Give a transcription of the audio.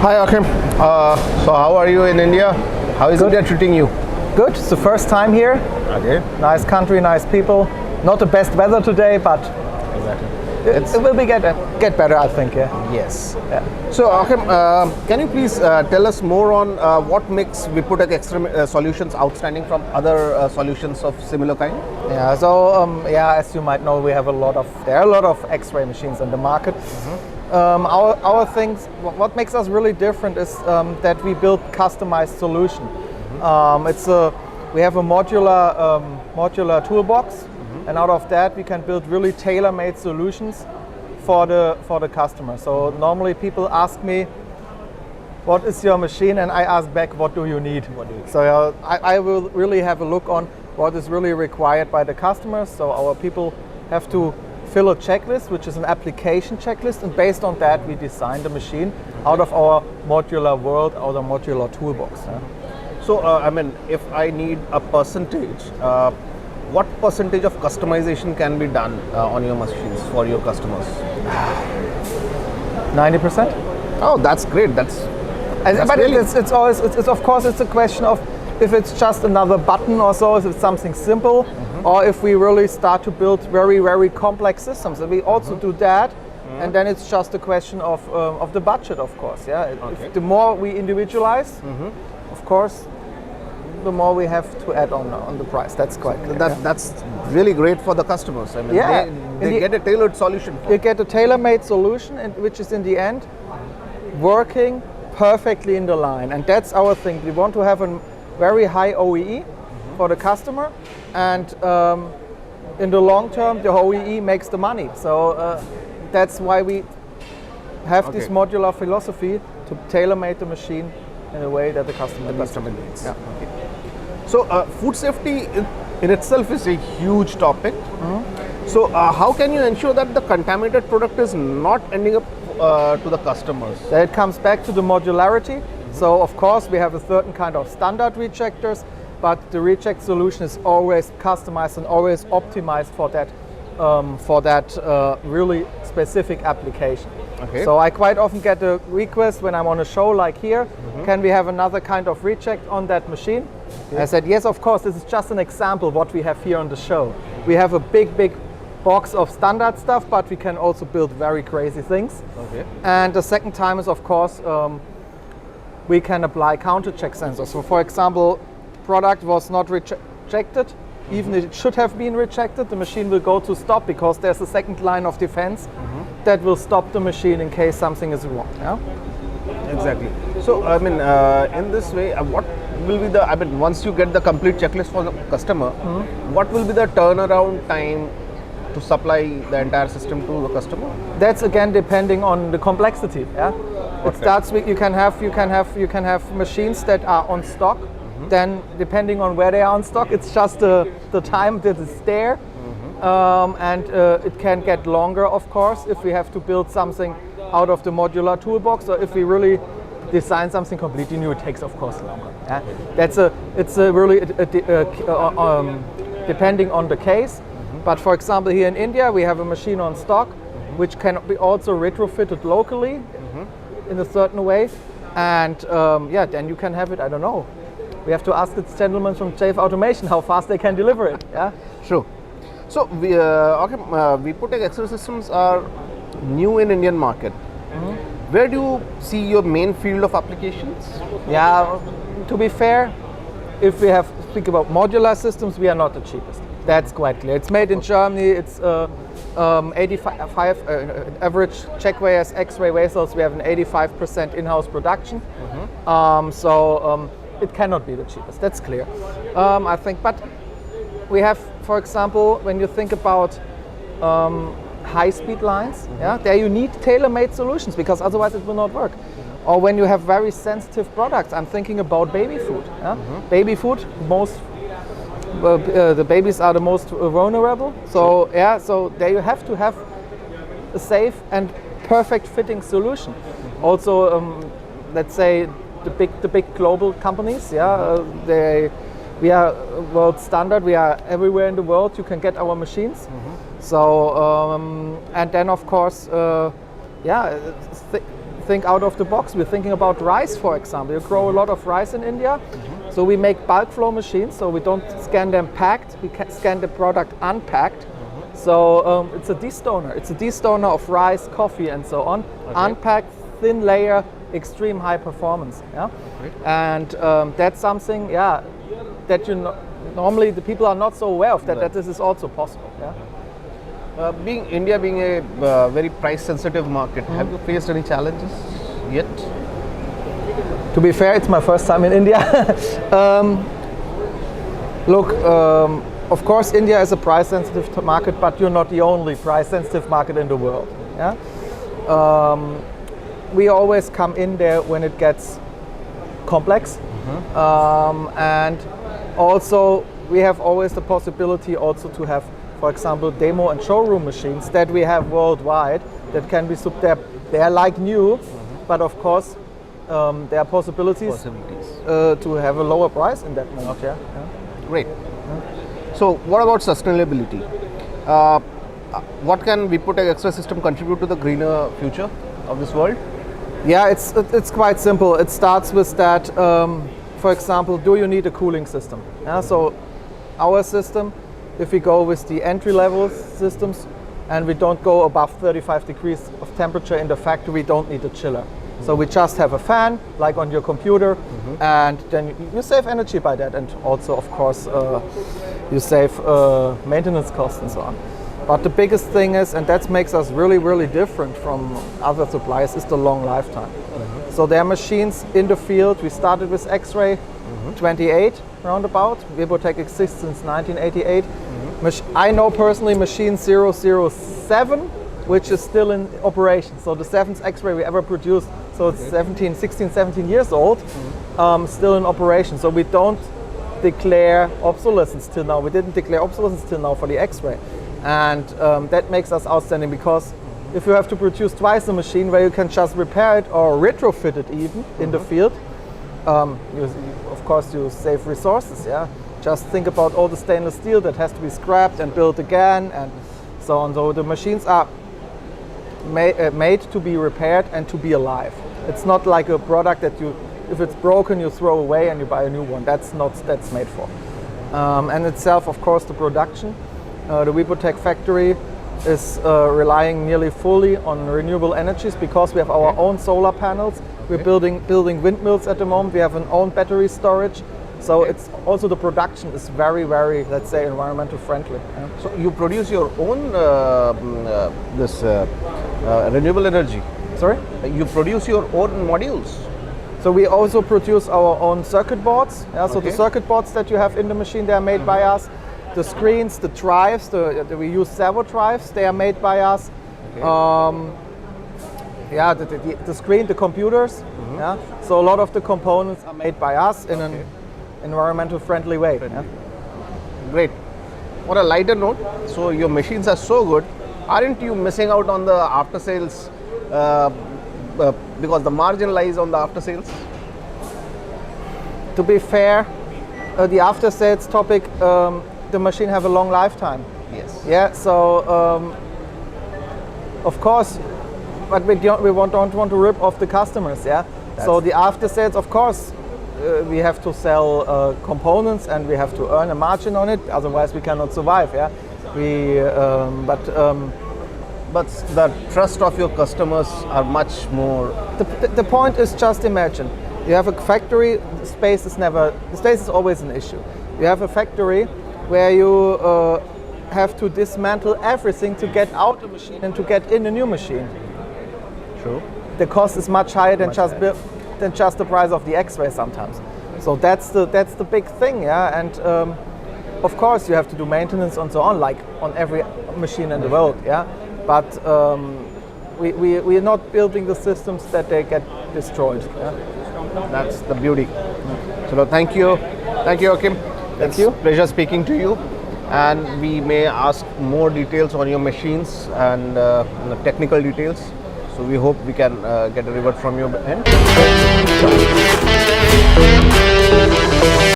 Hi Joachim. So how are you in India? How is India treating you? Good. It's the first time here. Okay. Nice country, nice people. Not the best weather today, but Exactly. it will get better, I think. Yeah. Yes. Yeah. So Joachim, can you please tell us more on what makes Wipotec Extra solutions outstanding from other solutions of similar kind? Yeah. So as you might know, there are a lot of X-ray machines on the market. Our things, what makes us really different is that we build customized solution. We have a modular toolbox, and out of that we can build really tailor-made solutions for the customer. So normally people ask me, what is your machine, and I ask back, what do you need? So I will really have a look on what is really required by the customers. So our people have to fill a checklist, which is an application checklist, and based on that we design the machine out of our modular world, out of modular toolbox. So if I need a percentage, what percentage of customization can be done on your machines for your customers? 90%. Oh, that's great. But really, it's always of course it's a question of if it's just another button or so, if it's something simple, or if we really start to build very, very complex systems. And we also do that, and then it's just a question of the budget, of course. Yeah. Okay. If the more we individualize, of course, the more we have to add on the price. That's quite clear. That's really great for the customers. They get a tailored solution. You get a tailor-made solution, which is in the end working perfectly in the line, and that's our thing. We want to have a very high OEE for the customer, and in the long term the OEE makes the money. So that's why we have this modular philosophy to tailor-make the machine in a way that the customer needs. Yeah. Okay. So food safety in itself is a huge topic. So how can you ensure that the contaminated product is not ending up to the customers? It comes back to the modularity. So of course we have a certain kind of standard rejectors, but the reject solution is always customized and always optimized for that really specific application. Okay. So I quite often get a request when I'm on a show like here, can we have another kind of reject on that machine? Okay. I said, yes, of course, this is just an example what we have here on the show. We have a big box of standard stuff, but we can also build very crazy things. Okay. And the second time is, of course, we can apply counter-check sensors. So for example, product was not rejected, even if it should have been rejected, the machine will go to stop because there's a second line of defense that will stop the machine in case something is wrong. Yeah? Exactly. So in this way, what will be once you get the complete checklist for the customer, what will be the turnaround time to supply the entire system to the customer? That's again depending on the complexity. Yeah, it starts with you can have machines that are on stock. Then depending on where they are on stock, it's just the time that is there, and it can get longer, of course, if we have to build something out of the modular toolbox, or if we really design something completely new, it takes, of course, longer. Yeah? It's really depending on the case. But for example, here in India, we have a machine on stock, which can be also retrofitted locally in a certain way, and then you can have it. I don't know. We have to ask the gentlemen from JF Automation how fast they can deliver it. Yeah. Sure. So Wipotec X-ray systems are new in Indian market. Where do you see your main field of applications? Yeah, to be fair, if we speak about modular systems, we are not the cheapest. That's quite clear. It's made in Germany. It's 85 average checkweighers, X-ray vessels. We have an 85% in-house production. It cannot be the cheapest. That's clear. I think, but we have, for example, when you think about high-speed lines, there you need tailor-made solutions because otherwise it will not work. Or when you have very sensitive products, I'm thinking about baby food. Baby food, the babies are the most vulnerable. So so there you have to have a safe and perfect fitting solution. Also, let's say the big global companies, we are world standard. We are everywhere in the world. You can get our machines. So and then of course, think out of the box. We're thinking about rice, for example. You grow a lot of rice in India. So we make bulk flow machines, so we don't scan them packed, we scan the product unpacked. So it's a destoner. It's a destoner of rice, coffee and so on. Unpacked, thin layer, extreme high performance. Yeah? And that's something, yeah, that normally the people are not so aware of, that this is also possible. Yeah? India being a very price sensitive market, have you faced any challenges yet? To be fair, it's my first time in India. Look, of course India is a price sensitive market, but you're not the only price sensitive market in the world. Yeah? We always come in there when it gets complex. And also we have always the possibility also to have, for example, demo and showroom machines that we have worldwide that can be they're like new, but of course there are possibilities to have a lower price in that moment. Yeah. Great. So what about sustainability? What can Wipotec Extra system contribute to the greener future of this world? Yeah, it's quite simple. It starts with that, for example, do you need a cooling system? Yeah, so our system, if we go with the entry-level systems and we don't go above 35 degrees of temperature in the factory, we don't need a chiller. So we just have a fan, like on your computer, and then you save energy by that, and also, of course, you save maintenance costs and so on. But the biggest thing is, and that makes us really, really different from other suppliers, is the long lifetime. So there are machines in the field. We started with X-ray 28 roundabout. Wipotec exists since 1988. I know personally machine 007, which is still in operation. So the 7th X-ray we ever produced, so it's 16, 17 years old, still in operation. So we don't declare obsolescence till now. We didn't declare obsolescence till now for the X-ray. And that makes us outstanding, because if you have to produce twice the machine where you can just repair it or retrofit it even in the field, of course you save resources. Yeah, just think about all the stainless steel that has to be scrapped and built again and so on. So the machines are made to be repaired and to be alive. It's not like a product that if it's broken you throw away and you buy a new one. That's made for. And itself, of course, the production. The Wipotec factory is relying nearly fully on renewable energies, because we have our own solar panels. We're building windmills at the moment. We have an own battery storage. So it's also, the production is very, very, let's say, environmental friendly. Yeah. So you produce your own renewable energy? Sorry? You produce your own modules? So we also produce our own circuit boards. Yeah, so the circuit boards that you have in the machine, they are made by us. The screens, the drives, we use servo drives, they are made by us. Yeah, the screen, the computers. Yeah. So a lot of the components are made by us in an environmental friendly way. Yeah. Great. On a lighter note, so your machines are so good, aren't you missing out on the after sales because the margin lies on the after sales? To be fair, the after sales topic, the machine have a long lifetime. Yes. Yeah. So of course, but we don't want to rip off the customers. Yeah. So the after sales, of course, we have to sell components and we have to earn a margin on it. Otherwise, we cannot survive. Yeah. But the trust of your customers are much more. The point is, just imagine you have a factory. The space is always an issue. You have a factory where you have to dismantle everything to get out a machine and to get in a new machine. True. The cost is much higher than just the price of the X-ray sometimes. So that's the big thing, yeah. And of course you have to do maintenance and so on, like on every machine in the world, yeah. But we are not building the systems that they get destroyed. Yeah? That's the beauty. So thank you, Joachim. Thank you. Pleasure speaking to you. And we may ask more details on your machines and the technical details. So we hope we can get a revert from your end.